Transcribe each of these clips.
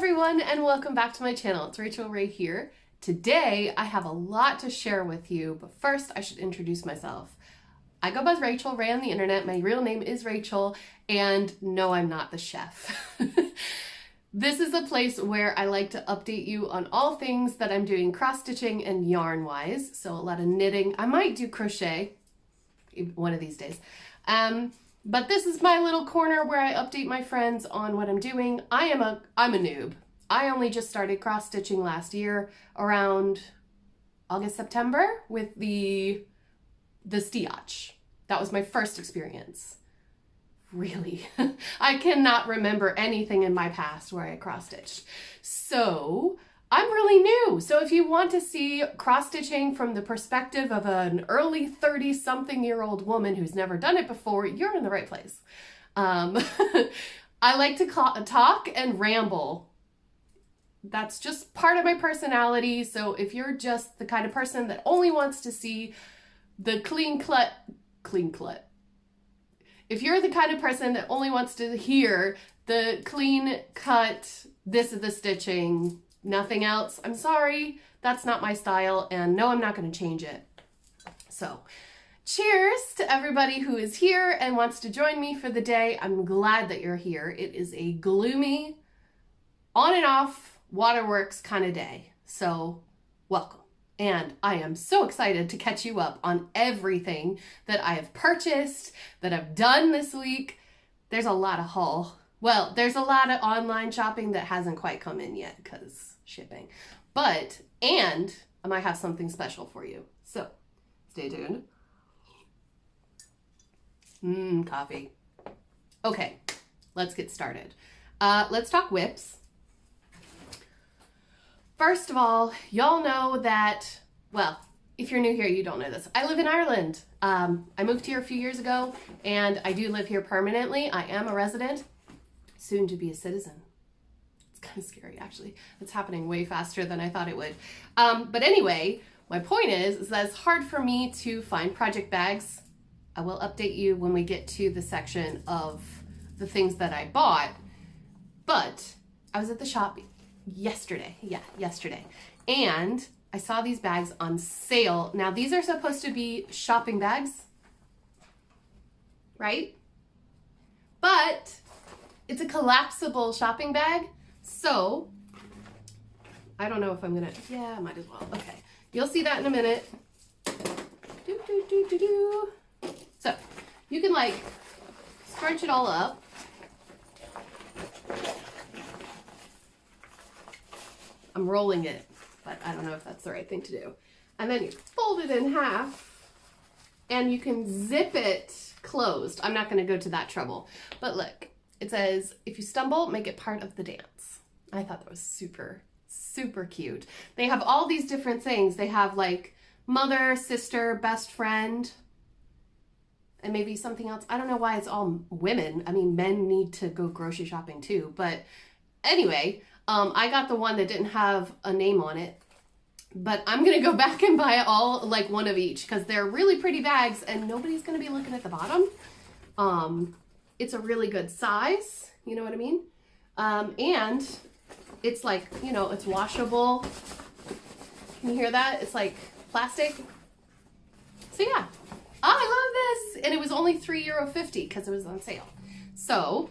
everyone, and welcome back to my channel. It's Rachel Ray here. Today I have a lot to share with you, but first I should introduce myself. I go by Rachel Ray on the internet. My real name is Rachel, and no, I'm not the chef. This is a place where I like to update you on all things that I'm doing cross-stitching and yarn-wise. So a lot of knitting. I might do crochet one of these days. But this is my little corner where I update my friends on what I'm doing. I'm a noob. I only just started cross-stitching last year around August, September with the xstitch. That was my first experience. Really. I cannot remember anything in my past where I cross-stitched. So I'm really new. So if you want to see cross-stitching from the perspective of an early 30-something-year-old woman who's never done it before, you're in the right place. I like to talk and ramble. That's just part of my personality. So if you're just the kind of person that only wants to see the clean cut, if you're the kind of person that only wants to hear the clean cut, this is the stitching, nothing else, I'm sorry, that's not my style, and no, I'm not going to change it. So, cheers to everybody who is here and wants to join me for the day. I'm glad that you're here. It is a gloomy, on and off, waterworks kind of day. So, welcome. And I am so excited to catch you up on everything that I have purchased, that I've done this week. There's a lot of haul. Well, there's a lot of online shopping that hasn't quite come in yet because shipping. And I might have something special for you. So, stay tuned. Coffee. Okay, let's get started. Let's talk whips. First of all, y'all know that, well, if you're new here, you don't know this. I live in Ireland. I moved here a few years ago, and I do live here permanently. I am a resident, soon to be a citizen. It's kind of scary, actually. It's happening way faster than I thought it would. But anyway, my point is that it's hard for me to find project bags. I will update you when we get to the section of the things that I bought. But I was at the shop yesterday, and I saw these bags on sale. Now these are supposed to be shopping bags, right? But it's a collapsible shopping bag, so I don't know if I'm gonna, yeah, might as well. Okay, you'll see that in a minute. So you can like scrunch it all up. I'm rolling it, but I don't know if that's the right thing to do. And then you fold it in half and you can zip it closed. I'm not going to go to that trouble. But look, it says, if you stumble, make it part of the dance. I thought that was super, super cute. They have all these different things. They have like mother, sister, best friend, and maybe something else. I don't know why it's all women. I mean, men need to go grocery shopping too. But anyway, I got the one that didn't have a name on it, but I'm going to go back and buy all, like one of each, because they're really pretty bags and nobody's going to be looking at the bottom. It's a really good size, you know what I mean? And it's like, you know, it's washable. Can you hear that? It's like plastic. So yeah, I love this. And it was only €3.50 because it was on sale. So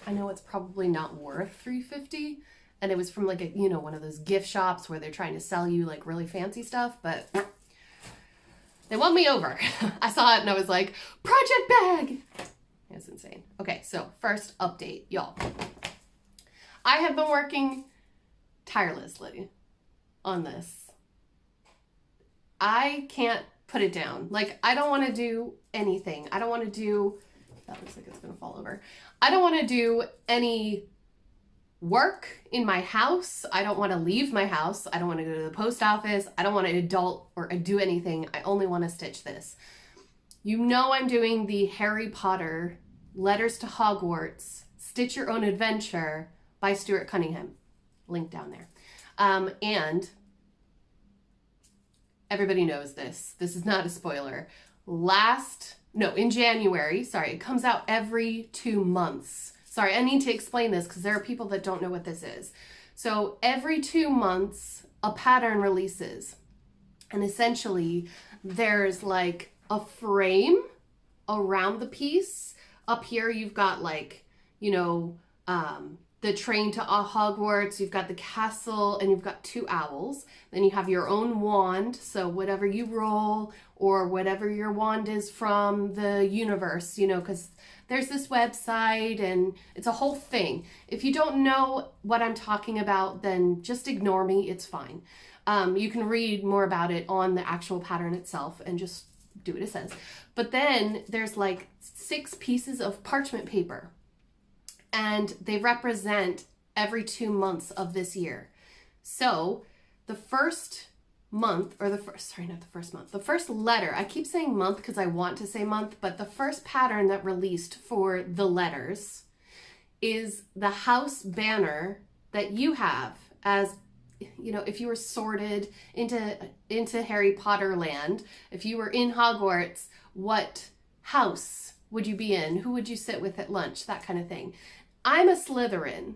I know it's probably not worth $3.50. And it was from like a, you know, one of those gift shops where they're trying to sell you like really fancy stuff, but they won me over. I saw it and I was like, project bag. It's insane. Okay, so first update, y'all. I have been working tirelessly on this. I can't put it down. Like, I don't want to do anything. I don't want to do, that looks like it's going to fall over. I don't want to do any work in my house. I don't want to leave my house. I don't want to go to the post office. I don't want to adult or do anything. I only want to stitch this. You know I'm doing the Harry Potter Letters to Hogwarts Stitch Your Own Adventure by Stuart Cunningham. Link down there. And everybody knows this. This is not a spoiler. In January, sorry, it comes out every 2 months. Sorry, I need to explain this because there are people that don't know what this is. So every 2 months, a pattern releases. And essentially, there's like a frame around the piece. Up here, you've got like, you know, the train to Hogwarts, you've got the castle, and you've got 2 owls. Then you have your own wand, so whatever you roll, or whatever your wand is from the universe, you know, because there's this website and it's a whole thing. If you don't know what I'm talking about, then just ignore me, it's fine. You can read more about it on the actual pattern itself and just do what it says. But then there's like 6 pieces of parchment paper, and they represent every 2 months of this year. So the first month, or the first letter, I keep saying month because I want to say month, but the first pattern that released for the letters is the house banner that you have as, you know, if you were sorted into Harry Potter land, if you were in Hogwarts, what house would you be in? Who would you sit with at lunch? That kind of thing. I'm a Slytherin.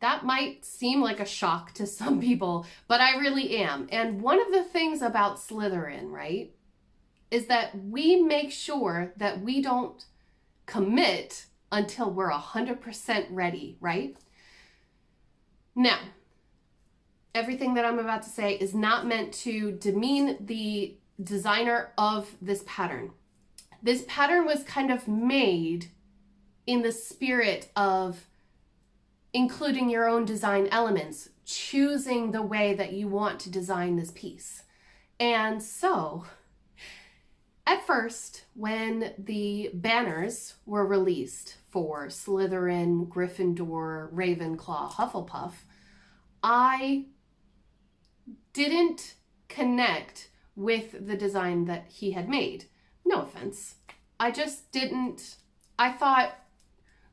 That might seem like a shock to some people, but I really am. And one of the things about Slytherin, right, is that we make sure that we don't commit until we're 100% ready, right? Now, everything that I'm about to say is not meant to demean the designer of this pattern. This pattern was kind of made in the spirit of including your own design elements, choosing the way that you want to design this piece. And so, at first, when the banners were released for Slytherin, Gryffindor, Ravenclaw, Hufflepuff, I didn't connect with the design that he had made. No offense. I just didn't. I thought,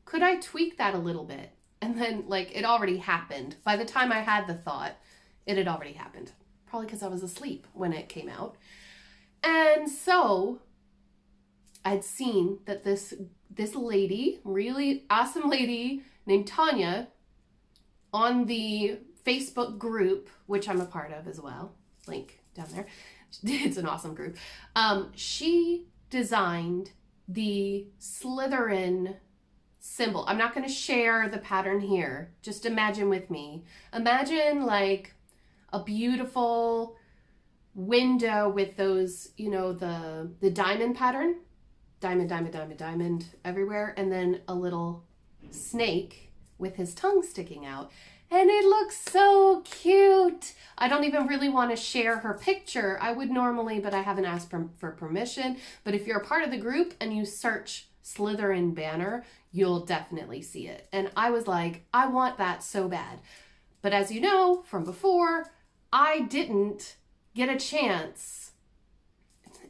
could I tweak that a little bit? And then, like, it already happened. By the time I had the thought, it had already happened. Probably because I was asleep when it came out. And so, I'd seen that this lady, really awesome lady named Tanya, on the Facebook group, which I'm a part of as well, link down there. It's an awesome group. She designed the Slytherin symbol. I'm not going to share the pattern here. Just imagine with me. Imagine like a beautiful window with those, you know, the diamond pattern. Diamond, diamond, diamond, diamond everywhere. And then a little snake with his tongue sticking out. And it looks so cute. I don't even really want to share her picture. I would normally, but I haven't asked for permission. But if you're a part of the group and you search Slytherin banner, you'll definitely see it. And I was like, I want that so bad. But as you know from before, I didn't get a chance.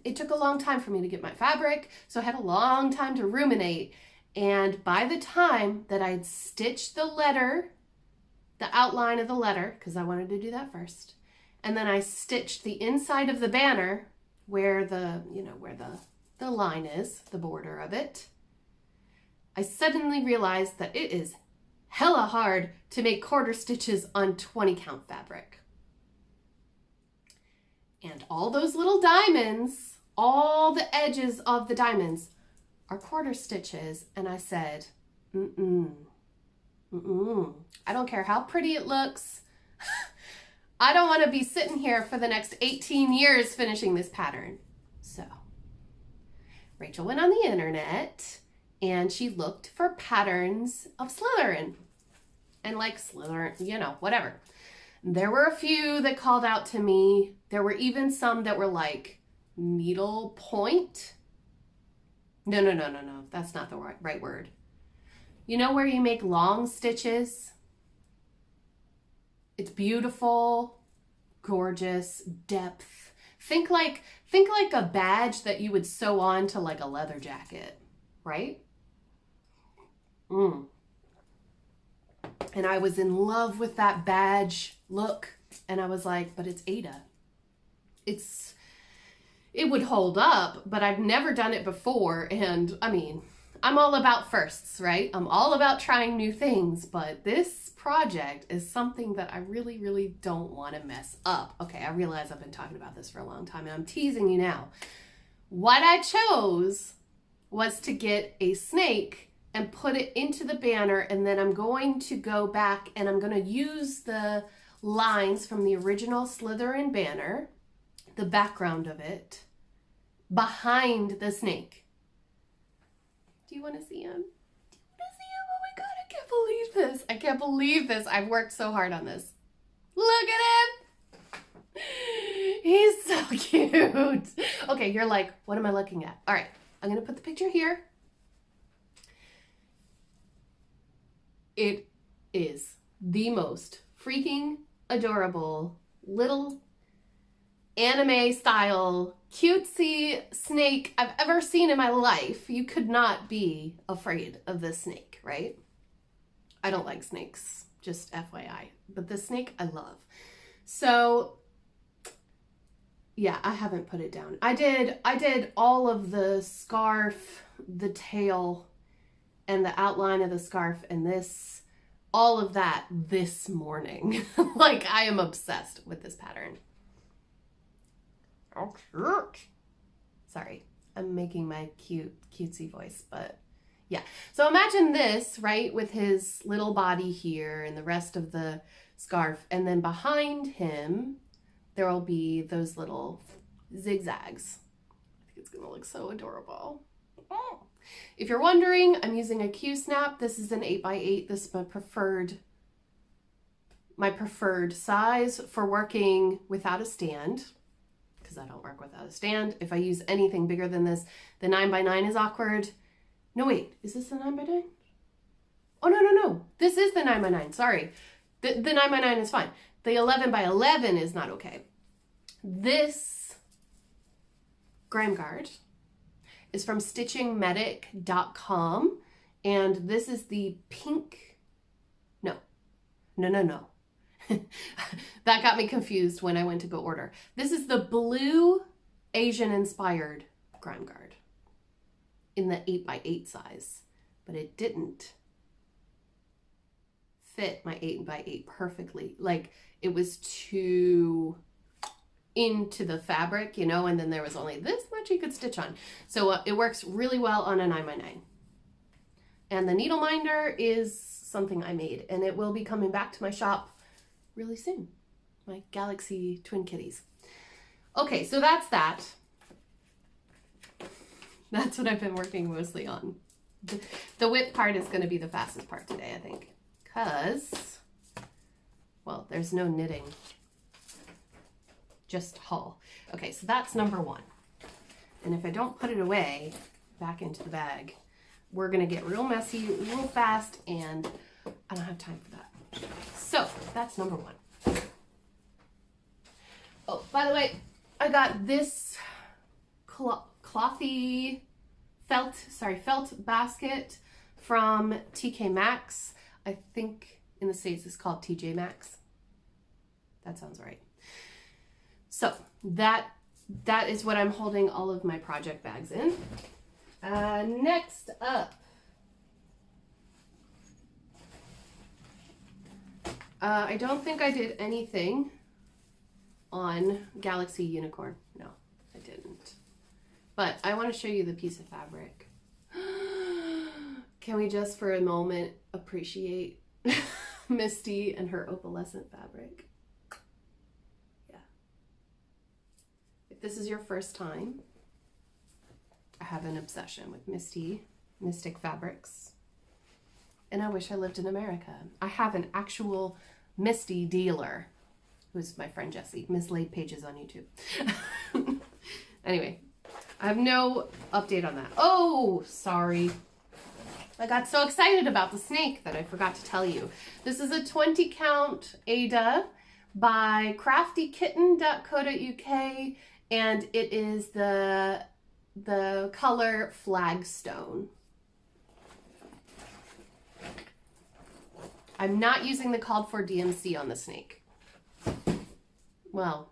It took a long time for me to get my fabric, so I had a long time to ruminate. And by the time that I'd stitched the letter, the outline of the letter, because I wanted to do that first, and then I stitched the inside of the banner where the line is, the border of it, I suddenly realized that it is hella hard to make quarter stitches on 20 count fabric. And all those little diamonds, all the edges of the diamonds are quarter stitches. And I said, I don't care how pretty it looks. I don't want to be sitting here for the next 18 years finishing this pattern. So Rachel went on the internet and she looked for patterns of Slytherin. And like Slytherin, you know, whatever. There were a few that called out to me. There were even some that were like needle point. No. That's not the right word. You know where you make long stitches? It's beautiful, gorgeous, depth. Think like a badge that you would sew on to like a leather jacket, right? And I was in love with that badge look, and I was like, but it's Aida. It would hold up, but I've never done it before, and I mean, I'm all about firsts, right? I'm all about trying new things, but this project is something that I really, really don't want to mess up. Okay, I realize I've been talking about this for a long time and I'm teasing you now. What I chose was to get a snake and put it into the banner, and then I'm going to go back and I'm going to use the lines from the original Slytherin banner, the background of it, behind the snake. Do you want to see him? Do you want to see him? Oh my God, I can't believe this. I can't believe this. I've worked so hard on this. Look at him. He's so cute. Okay, you're like, what am I looking at? All right, I'm going to put the picture here. It is the most freaking adorable little anime style cutesy snake I've ever seen in my life. You could not be afraid of this snake, right? I don't like snakes, just FYI, but this snake I love. So yeah, I haven't put it down. I did all of the scarf, the tail, and the outline of the scarf and this, all of that this morning. Like, I am obsessed with this pattern. Oh, cute. Sorry, I'm making my cutesy voice, but yeah. So imagine this, right, with his little body here and the rest of the scarf, and then behind him, there will be those little zigzags. I think it's gonna look so adorable. Oh. If you're wondering, I'm using a Q-snap. This is an 8x8. This is my preferred size for working without a stand, because I don't work without a stand. If I use anything bigger than this, the 9x9 is awkward. No, wait, is this the 9x9? Oh, no. This is the 9x9, sorry. The 9x9 is fine. The 11x11 is not okay. This grime guard is from stitchingmedic.com, and this is the pink, no. That got me confused when I went to go order. This is the blue Asian-inspired grime guard in the 8x8 size, but it didn't fit my 8x8 perfectly. Like, it was too into the fabric, you know, and then there was only this much you could stitch on. So it works really well on a 9x9. And the needleminder is something I made, and it will be coming back to my shop really soon. My Galaxy Twin Kitties. Okay, so that's that. That's what I've been working mostly on. The whip part is going to be the fastest part today, I think, because, well, there's no knitting. Just haul. Okay, so that's number one. And if I don't put it away back into the bag, we're gonna get real messy real fast, and I don't have time for that. So that's number one. Oh, by the way, I got this clothy felt basket from TK Maxx. I think in the States it's called TJ Maxx. That sounds right. So that is what I'm holding all of my project bags in. Next up, I don't think I did anything on Galaxy Unicorn. No, I didn't. But I want to show you the piece of fabric. Can we just for a moment appreciate Misty and her opalescent fabric? This is your first time, I have an obsession with Mystic fabrics, and I wish I lived in America. I have an actual Misty dealer, who's my friend Jessie, Mislaid Pages on YouTube. Anyway, I have no update on that. Oh, sorry. I got so excited about the snake that I forgot to tell you. This is a 20 count Aida by craftykitten.co.uk. And it is the color Flagstone. I'm not using the called for DMC on the snake. Well,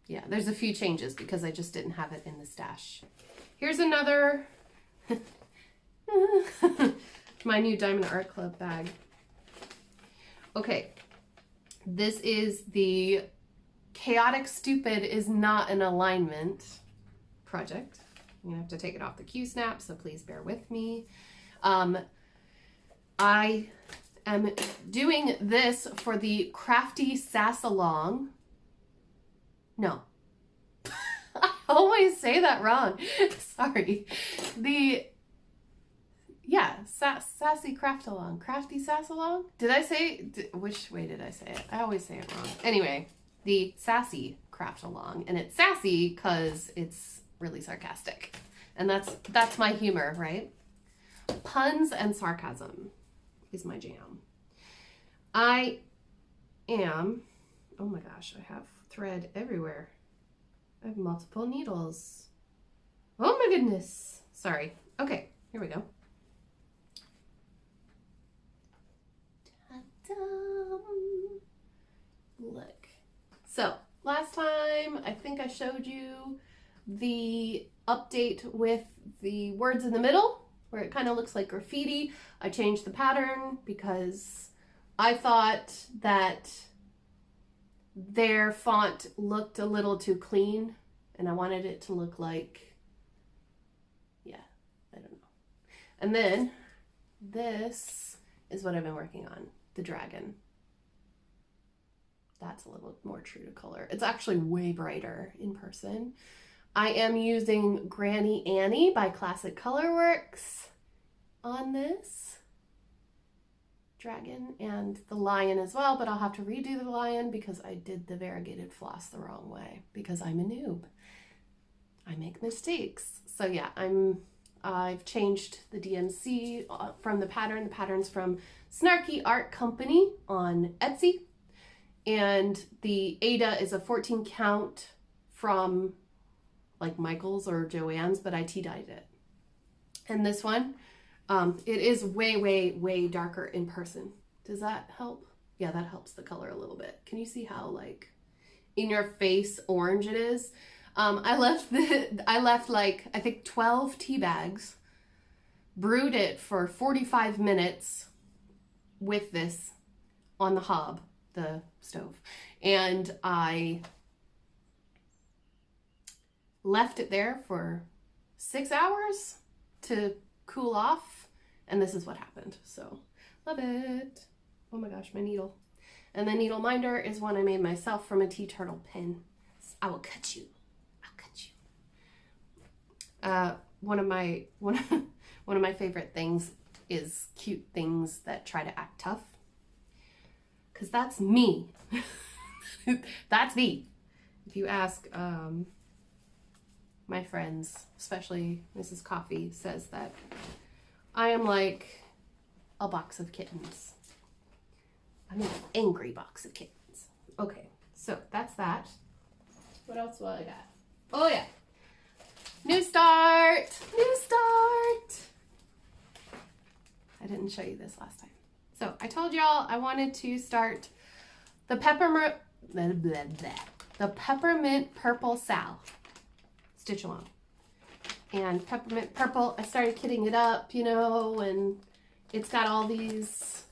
yeah, there's a few changes because I just didn't have it in the stash. Here's another My new Diamond Art Club bag. Okay, this is the Chaotic Stupid is Not an Alignment project. I'm gonna have to take it off the Q-snap, so please bear with me. I am doing this for the Crafty Sass-Along. No. I always say that wrong. Sorry. Sassy Craft-Along. Crafty Sass-Along? Did I say, which way did I say it? I always say it wrong. Anyway, the Sassy Craft-Along. And it's sassy because it's really sarcastic. And that's my humor, right? Puns and sarcasm is my jam. I am, oh my gosh, I have thread everywhere. I have multiple needles. Oh my goodness. Sorry. Okay, here we go. Ta-da! Look. So, last time I think I showed you the update with the words in the middle, where it kind of looks like graffiti. I changed the pattern because I thought that their font looked a little too clean and I wanted it to look like, yeah, I don't know. And then this is what I've been working on, the dragon. That's a little more true to color. It's actually way brighter in person. I am using Granny Annie by Classic Colorworks on this dragon and the lion as well, but I'll have to redo the lion because I did the variegated floss the wrong way because I'm a noob. I make mistakes. So yeah, I've changed the DMC from the pattern. The pattern's from Snarky Art Company on Etsy, and the Aida is a 14 count from like Michael's or Joann's, but I tea-dyed it. And this one, it is way, way, way darker in person. Does that help? Yeah, that helps the color a little bit. Can you see how like in your face orange it is? I left like, I think 12 tea bags, brewed it for 45 minutes with this on the hob, the stove. And I left it there for 6 hours to cool off, and this is what happened. So love it. Oh my gosh, my needle. And the needle minder is one I made myself from a tea turtle pin. I will cut you. I'll cut you. One of my favorite things is cute things that try to act tough, because that's me. That's me. If you ask my friends, especially Mrs. Coffee, says that I am like a box of kittens. I'm an angry box of kittens. Okay, so that's that. What else will I got? Oh yeah, new start, new start. I didn't show you this last time. So I told y'all I wanted to start the Peppermint Purple SAL. Stitch along. And Peppermint Purple, I started kitting it up, you know, and it's got all these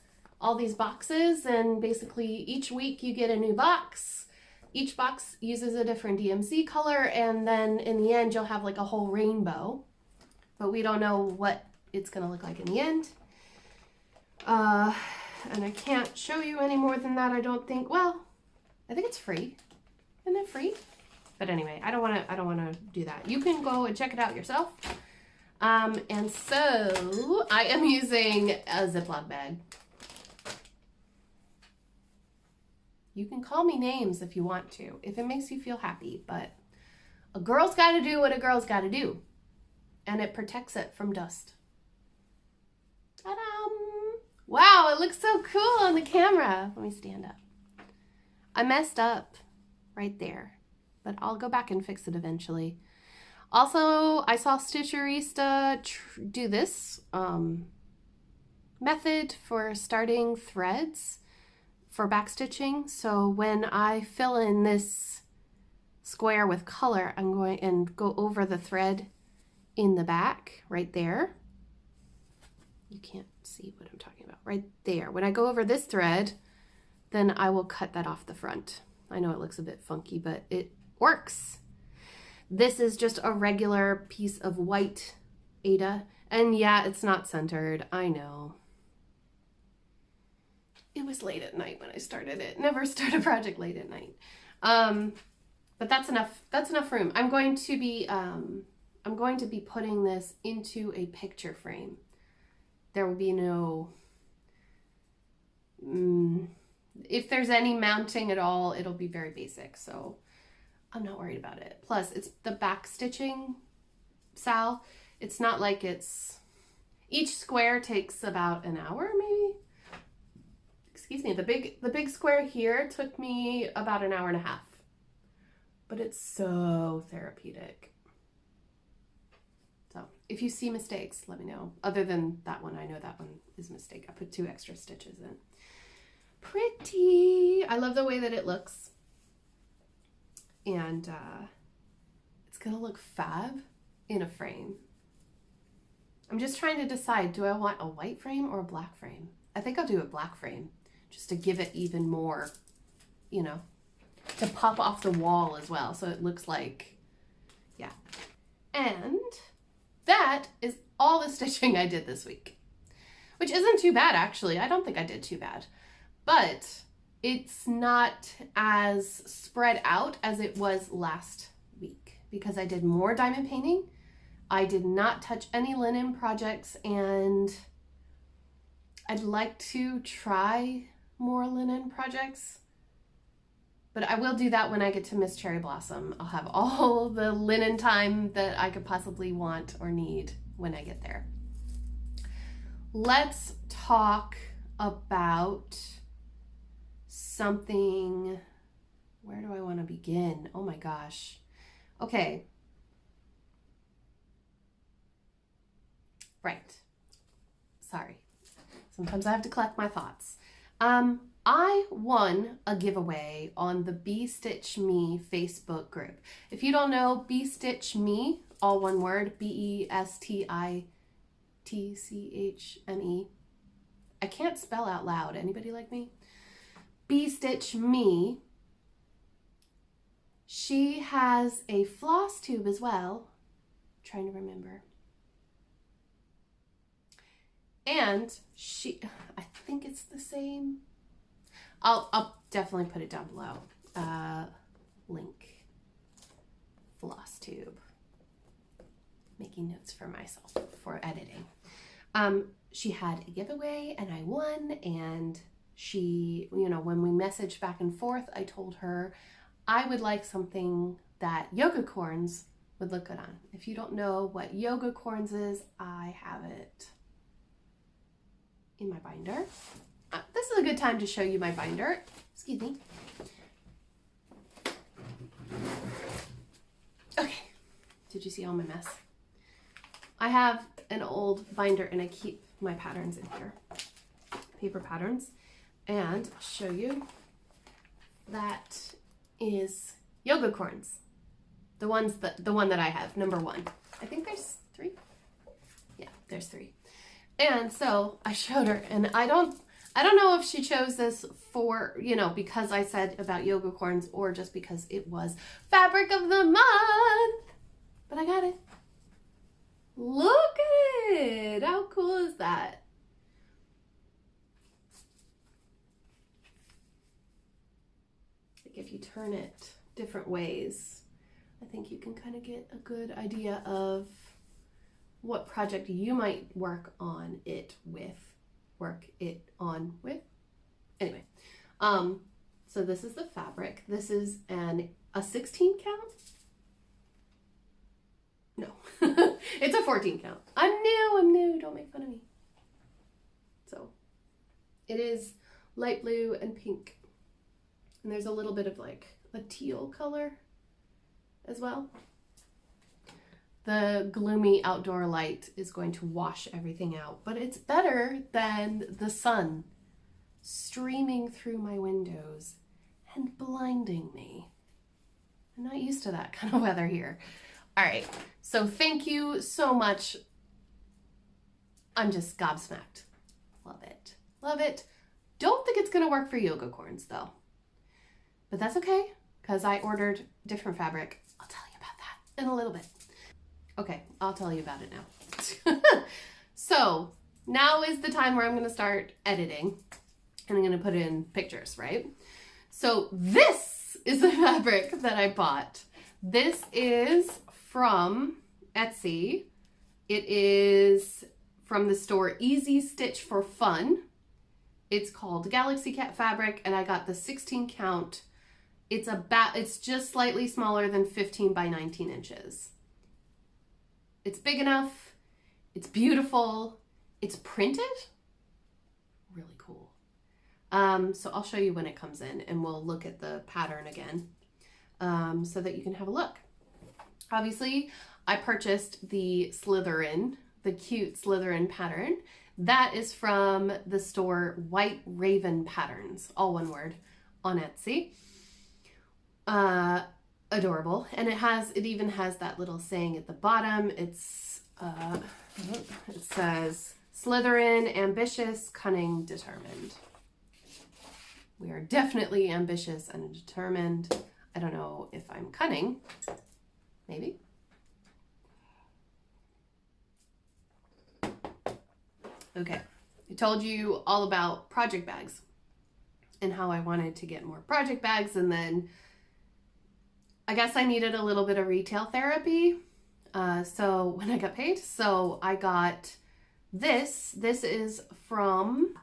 boxes, and basically each week you get a new box. Each box uses a different DMC color, and then in the end you'll have like a whole rainbow, but we don't know what it's gonna look like in the end. And I can't show you any more than that, I don't think. Well, I think it's free. Isn't it free? But anyway, I don't want to do that. You can go and check it out yourself. And so I am using a Ziploc bag. You can call me names if you want to, if it makes you feel happy, but a girl's got to do what a girl's got to do, and it protects it from dust. Ta-da! Wow, it looks so cool on the camera. Let me stand up. I messed up right there, but I'll go back and fix it eventually. Also, I saw Stitcherista do this method for starting threads for backstitching. So when I fill in this square with color, I'm going and go over the thread in the back right there. You can't see what I'm talking about. Right there. When I go over this thread, then I will cut that off the front. I know it looks a bit funky, but it works. This is just a regular piece of white Aida. And yeah, it's not centered. I know. It was late at night when I started it. Never start a project late at night. But that's enough room. I'm going to be putting this into a picture frame. There will be no, if there's any mounting at all, it'll be very basic. So I'm not worried about it. Plus it's the back stitching SAL. It's not like each square takes about an hour maybe. Excuse me, the big square here took me about an hour and a half. But it's so therapeutic. So if you see mistakes, let me know. Other than that one, I know that one is a mistake. I put 2 extra stitches in. Pretty. I love the way that it looks. And it's gonna look fab in a frame. I'm just trying to decide, do I want a white frame or a black frame? I think I'll do a black frame just to give it even more, you know, to pop off the wall as well. So it looks like, yeah. And that is all the stitching I did this week, which isn't too bad actually. I don't think I did too bad, but it's not as spread out as it was last week because I did more diamond painting. I did not touch any linen projects, and I'd like to try more linen projects, but I will do that when I get to Miss Cherry Blossom. I'll have all the linen time that I could possibly want or need when I get there. Let's talk about something. Where do I want to begin? Oh my gosh. Okay. Right. Sorry. Sometimes I have to collect my thoughts. I won a giveaway on the Bee Stitch Me Facebook group. If you don't know, Bee Stitch Me, all one word, BESTITCHME. I can't spell out loud. Anybody like me? Bee Stitch Me. She has a Flosstube as well. I'm trying to remember. And I think it's the same. I'll definitely put it down below. Link. Flosstube. Making notes for myself for editing. She had a giveaway and I won, and she, you know, when we messaged back and forth, I told her I would like something that yoga corns would look good on. If you don't know what yoga corns is, I have it in my binder. This is a good time to show you my binder. Excuse me. Okay. Did you see all my mess? I have an old binder and I keep my patterns in here. Paper patterns. And I'll show you. That is yoga corns. The one that I have, number 1. I think there's 3. Yeah, there's 3. And so I showed her, and I don't know if she chose this for, you know, because I said about yoga corns or just because it was fabric of the month. But I got it. Look at it. How cool is that? Like if you turn it different ways, I think you can kind of get a good idea of what project you might work it on with. Anyway, so this is the fabric. This is a 16 count. No, it's a 14 count. I'm new. Don't make fun of me. So it is light blue and pink. And there's a little bit of like a teal color as well. The gloomy outdoor light is going to wash everything out, but it's better than the sun streaming through my windows and blinding me. I'm not used to that kind of weather here. All right, so thank you so much I'm just gobsmacked. Love it. Love it. Don't think it's going to work for yoga corns though. But that's okay, because I ordered different fabric. I'll tell you about that in a little bit. Okay, I'll tell you about it now. So now is the time where I'm going to start editing, and I'm going to put in pictures, right? So this is the fabric that I bought. This is from Etsy. It is from the store Easy Stitch for Fun. It's called Galaxy Cat fabric, and I got the 16 count. It's just slightly smaller than 15 by 19 inches. It's big enough. It's beautiful. It's printed. Really cool. So I'll show you when it comes in, and we'll look at the pattern again so that you can have a look. Obviously, I purchased the Slytherin, the cute Slytherin pattern. That is from the store White Raven Patterns, all one word, on Etsy. Adorable. And it even has that little saying at the bottom. It says Slytherin, ambitious, cunning, determined. We are definitely ambitious and determined. I don't know if I'm cunning. Maybe. Okay. I told you all about project bags and how I wanted to get more project bags, and then I guess I needed a little bit of retail therapy. So when I got paid, so I got this. This is from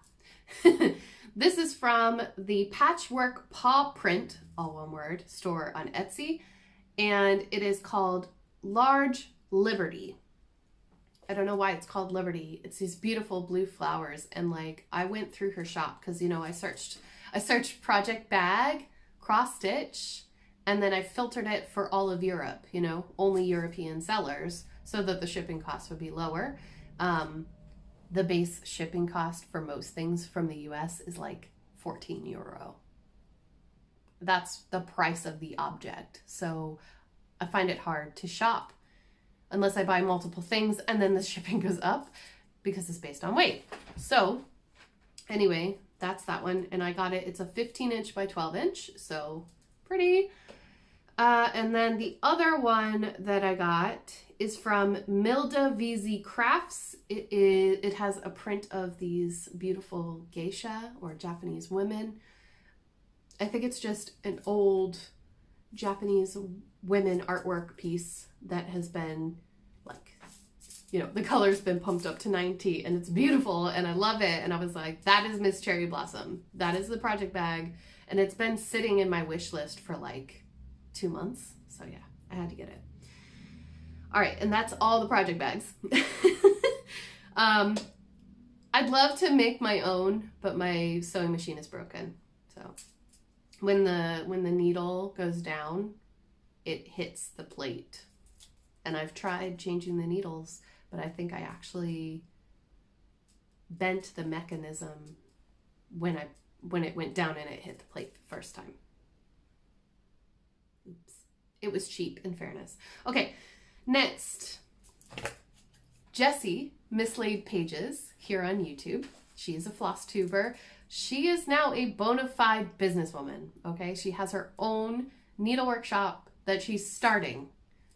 this is from the Patchwork Paw Print, all one word, store on Etsy, and it is called Large Liberty. I don't know why it's called Liberty. It's these beautiful blue flowers, and like I went through her shop because, you know, I searched project bag, cross stitch, and then I filtered it for all of Europe, you know, only European sellers, so that the shipping costs would be lower. The base shipping cost for most things from the US is like 14 euro. That's the price of the object. So I find it hard to shop unless I buy multiple things, and then the shipping goes up because it's based on weight. So anyway, that's that one. And I got it. It's a 15 inch by 12 inch. So pretty. And then the other one that I got is from Milda VZ Crafts. It has a print of these beautiful geisha or Japanese women. I think it's just an old Japanese women artwork piece that has been, like, you know, the color's been pumped up to 90, and it's beautiful and I love it. And I was like, that is Miss Cherry Blossom. That is the project bag. And it's been sitting in my wish list for like 2 months. So yeah, I had to get it. All right, and that's all the project bags. I'd love to make my own, but my sewing machine is broken. So when the needle goes down, it hits the plate. And I've tried changing the needles, but I think I actually bent the mechanism when it went down and it hit the plate the first time. Oops. It was cheap, in fairness. Okay, next. Jessie, Mislaid Pages, here on YouTube. She is a Flosstuber. She is now a bona fide businesswoman, okay? She has her own needlework shop that she's starting.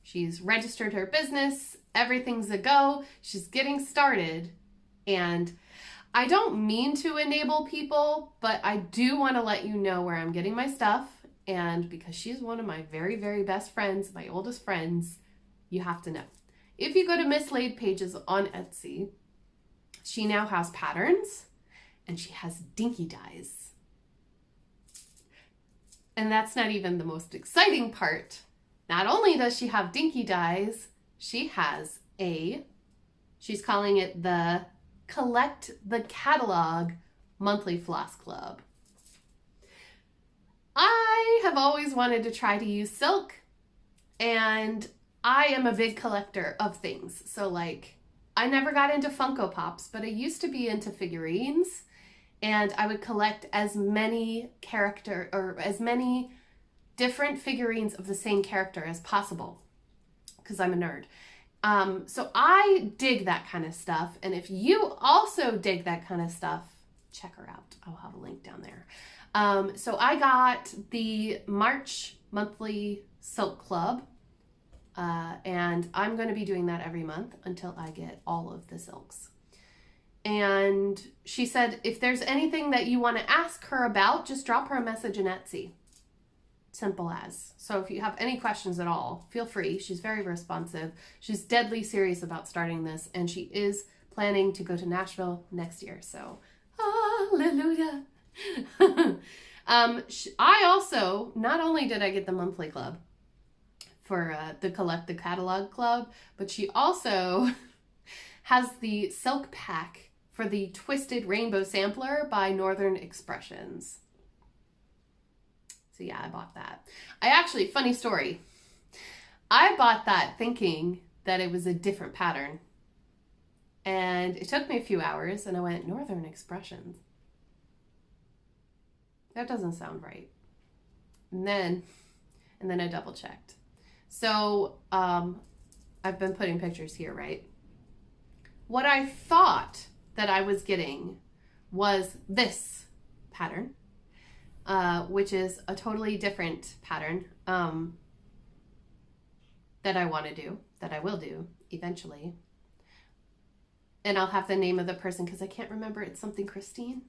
She's registered her business. Everything's a go. She's getting started. And I don't mean to enable people, but I do want to let you know where I'm getting my stuff. And because she's one of my very, very best friends, my oldest friends, you have to know. If you go to Mislaid Pages on Etsy, she now has patterns and she has Dinky Dyes. And that's not even the most exciting part. Not only does she have Dinky Dyes, she has she's calling it the Collect the Catalog Monthly Floss Club. I have always wanted to try to use silk, and I am a big collector of things. So like, I never got into Funko Pops, but I used to be into figurines, and I would collect as many different figurines of the same character as possible, because I'm a nerd. So I dig that kind of stuff. And if you also dig that kind of stuff, check her out. I'll have a link down there. So I got the March monthly silk club, and I'm going to be doing that every month until I get all of the silks. And she said, if there's anything that you want to ask her about, just drop her a message in Etsy. Simple as. So if you have any questions at all, feel free. She's very responsive. She's deadly serious about starting this, and she is planning to go to Nashville next year. So, hallelujah. I also, not only did I get the monthly club for the Collect the Catalog club, but she also has the silk pack for the Twisted Rainbow Sampler by Northern Expressions. So yeah, I bought that. Funny story. I bought that thinking that it was a different pattern. And it took me a few hours and I went, Northern Expressions. That doesn't sound right. And then I double checked. So I've been putting pictures here, right? What I thought that I was getting was this pattern. Which is a totally different pattern that I want to do, that I will do eventually. And I'll have the name of the person because I can't remember. It's something Christine.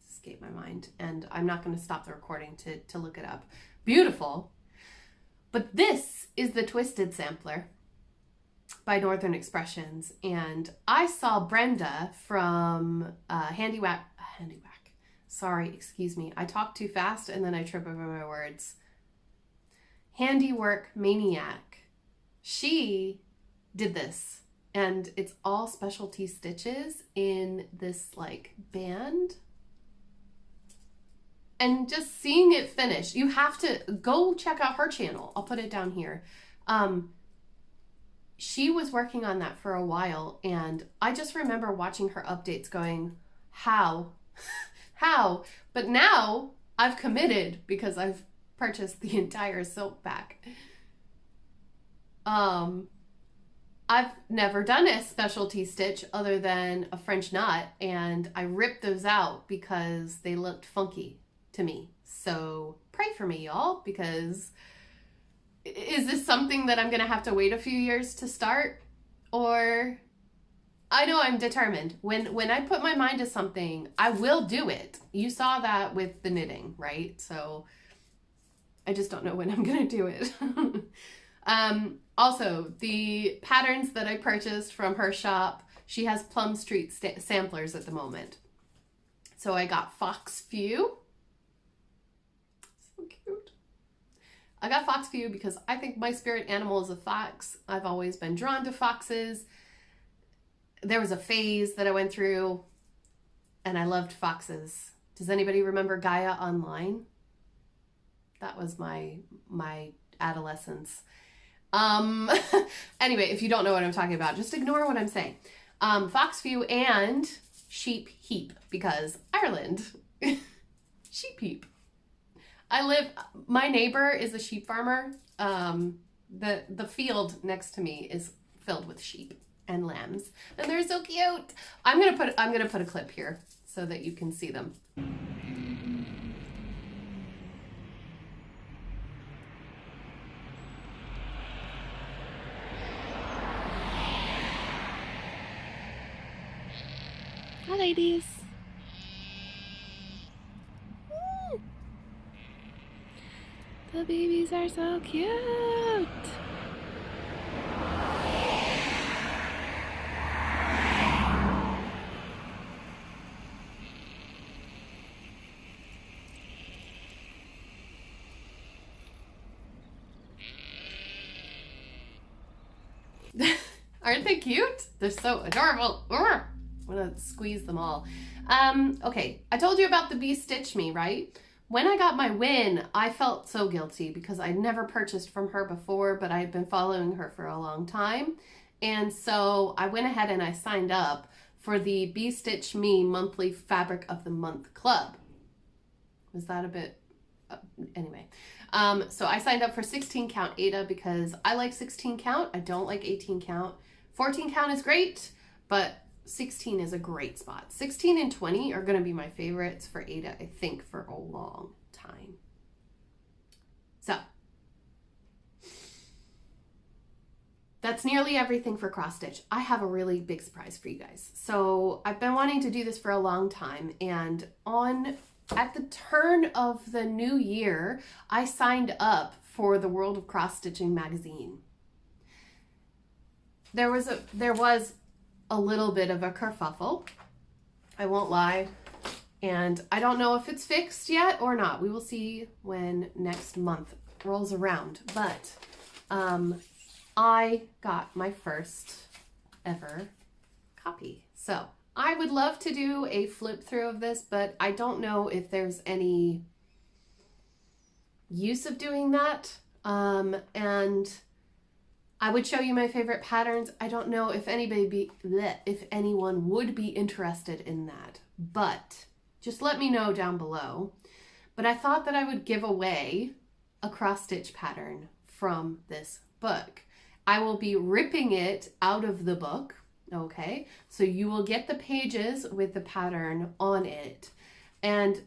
It's escaped my mind. And I'm not going to stop the recording to look it up. Beautiful. But this is the Twisted Sampler by Northern Expressions. And I saw Brenda from Handiwhack. Sorry, excuse me. I talk too fast and then I trip over my words. Handiwork Maniac. She did this, and it's all specialty stitches in this like band. And just seeing it finish, you have to go check out her channel. I'll put it down here. She was working on that for a while, and I just remember watching her updates going, how? How? But now I've committed because I've purchased the entire silk pack. I've never done a specialty stitch other than a French knot, and I ripped those out because they looked funky to me. So pray for me, y'all, because is this something that I'm going to have to wait a few years to start? Or I know I'm determined. When I put my mind to something, I will do it. You saw that with the knitting, right? So I just don't know when I'm going to do it. Also, the patterns that I purchased from her shop, she has Plum Street samplers at the moment. So I got Fox Few. So cute. I got Fox Few because I think my spirit animal is a fox. I've always been drawn to foxes. There was a phase that I went through and I loved foxes. Does anybody remember Gaia Online? That was my adolescence. Anyway, if you don't know what I'm talking about, just ignore what I'm saying. Fox Few and Sheep Heap, because Ireland. Sheep Heap. My neighbor is a sheep farmer. The field next to me is filled with sheep and lambs, and they're so cute. I'm gonna put a clip here so that you can see them. Hi, ladies. Woo! The babies are so cute. Aren't they cute? They're so adorable. I'm gonna squeeze them all. Okay, I told you about the Bee Stitch Me, right? When I got my win, I felt so guilty because I'd never purchased from her before, but I had been following her for a long time. And so I went ahead and I signed up for the Bee Stitch Me monthly Fabric of the Month Club. Was that a bit anyway. So I signed up for 16 count Aida because I like 16 count. I don't like 18 count. 14 count is great, but 16 is a great spot. 16 and 20 are going to be my favorites for Aida, I think, for a long time. So that's nearly everything for cross stitch. I have a really big surprise for you guys. So I've been wanting to do this for a long time, and at the turn of the new year, I signed up for the World of Cross Stitching magazine. There was a little bit of a kerfuffle, I won't lie, and I don't know if it's fixed yet or not. We will see when next month rolls around, but I got my first ever copy. So I would love to do a flip through of this, but I don't know if there's any use of doing that. And I would show you my favorite patterns. I don't know if anyone would be interested in that, but just let me know down below. But I thought that I would give away a cross stitch pattern from this book. I will be ripping it out of the book, okay? So you will get the pages with the pattern on it. And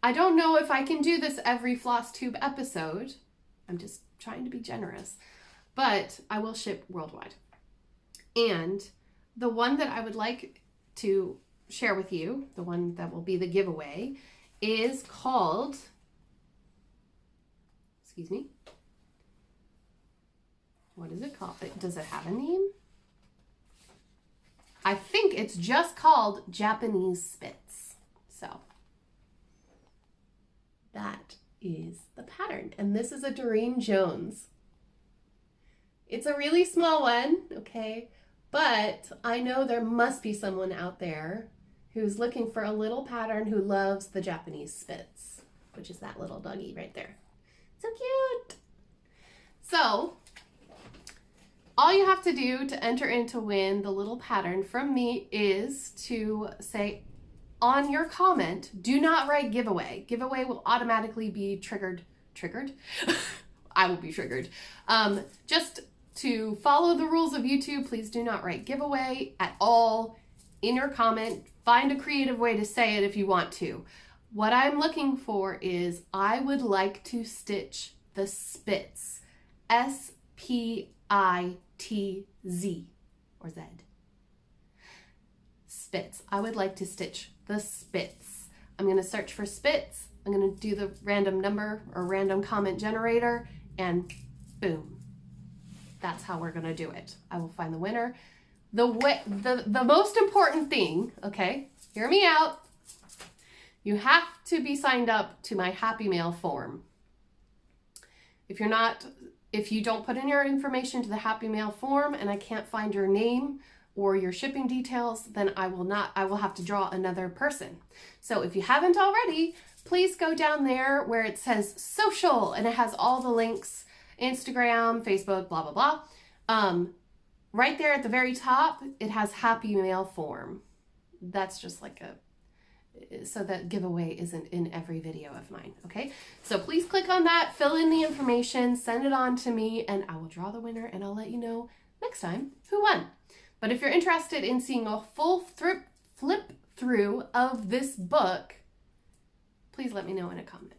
I don't know if I can do this every Flosstube episode. I'm just trying to be generous. But I will ship worldwide. And the one that I would like to share with you, the one that will be the giveaway, is called, excuse me, what is it called? Does it have a name? I think it's just called Japanese Spitz. So that is the pattern. And this is a Doreen Jones. It's a really small one, okay? But I know there must be someone out there who's looking for a little pattern who loves the Japanese Spitz, which is that little doggy right there. So cute. So all you have to do to enter in to win the little pattern from me is to say on your comment, do not write giveaway. Giveaway will automatically be triggered. I will be triggered. Just to follow the rules of YouTube, please do not write giveaway at all in your comment. Find a creative way to say it if you want to. What I'm looking for is I would like to stitch the Spitz. S-P-I-T-Z or Z. Spitz. I would like to stitch the Spitz. I'm going to search for Spitz. I'm going to do the random number or random comment generator, and boom. That's how we're going to do it. I will find the winner. The most important thing, okay, hear me out. You have to be signed up to my Happy Mail form. If you don't put in your information to the Happy Mail form and I can't find your name or your shipping details, then I will have to draw another person. So if you haven't already, please go down there where it says social and it has all the links, Instagram, Facebook, blah, blah, blah. Right there at the very top, it has Happy Mail form. That's just like so that giveaway isn't in every video of mine, okay? So please click on that, fill in the information, send it on to me, and I will draw the winner and I'll let you know next time who won. But if you're interested in seeing a full flip through of this book, please let me know in a comment.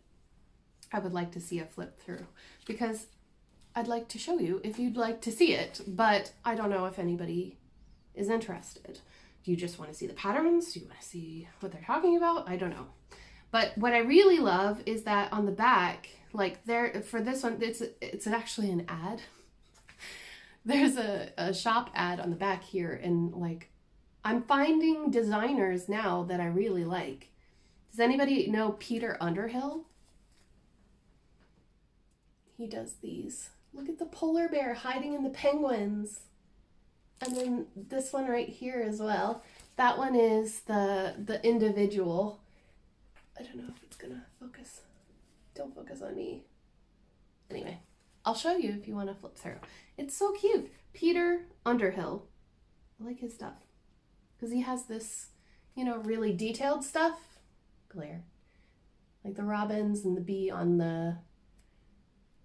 I would like to see a flip through because I'd like to show you if you'd like to see it, but I don't know if anybody is interested. Do you just want to see the patterns? Do you want to see what they're talking about? I don't know. But what I really love is that on the back, like there, for this one, it's actually an ad. There's a shop ad on the back here, and like, I'm finding designers now that I really like. Does anybody know Peter Underhill? He does these. Look at the polar bear hiding in the penguins. And then this one right here as well. That one is the individual. I don't know if it's gonna focus. Don't focus on me. Anyway, I'll show you if you want to flip through. It's so cute. Peter Underhill. I like his stuff. Because he has this, you know, really detailed stuff. Glare. like the robins and the bee on the,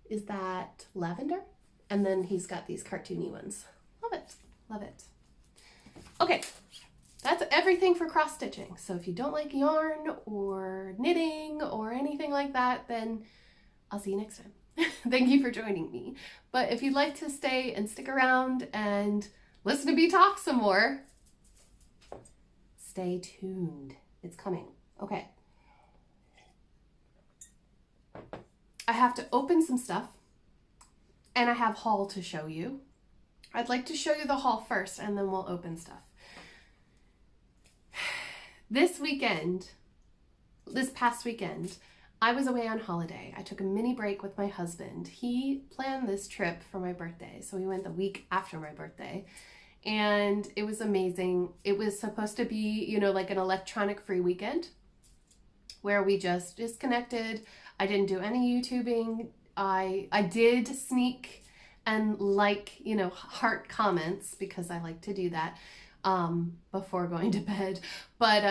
is that lavender? And then he's got these cartoony ones. Love it, love it. Okay, that's everything for cross stitching. So if you don't like yarn or knitting or anything like that, then I'll see you next time. Thank you for joining me. But if you'd like to stay and stick around and listen to me talk some more, stay tuned. It's coming. Okay. I have to open some stuff and I have haul to show you. I'd like to show you the haul first and then we'll open stuff. This past weekend, I was away on holiday. I took a mini break with my husband. He planned this trip for my birthday, so we went the week after my birthday, and it was amazing. It was supposed to be, you know, like an electronic free weekend where we just disconnected. I didn't do any YouTubing. I did sneak and like, you know, heart comments because I like to do that before going to bed, but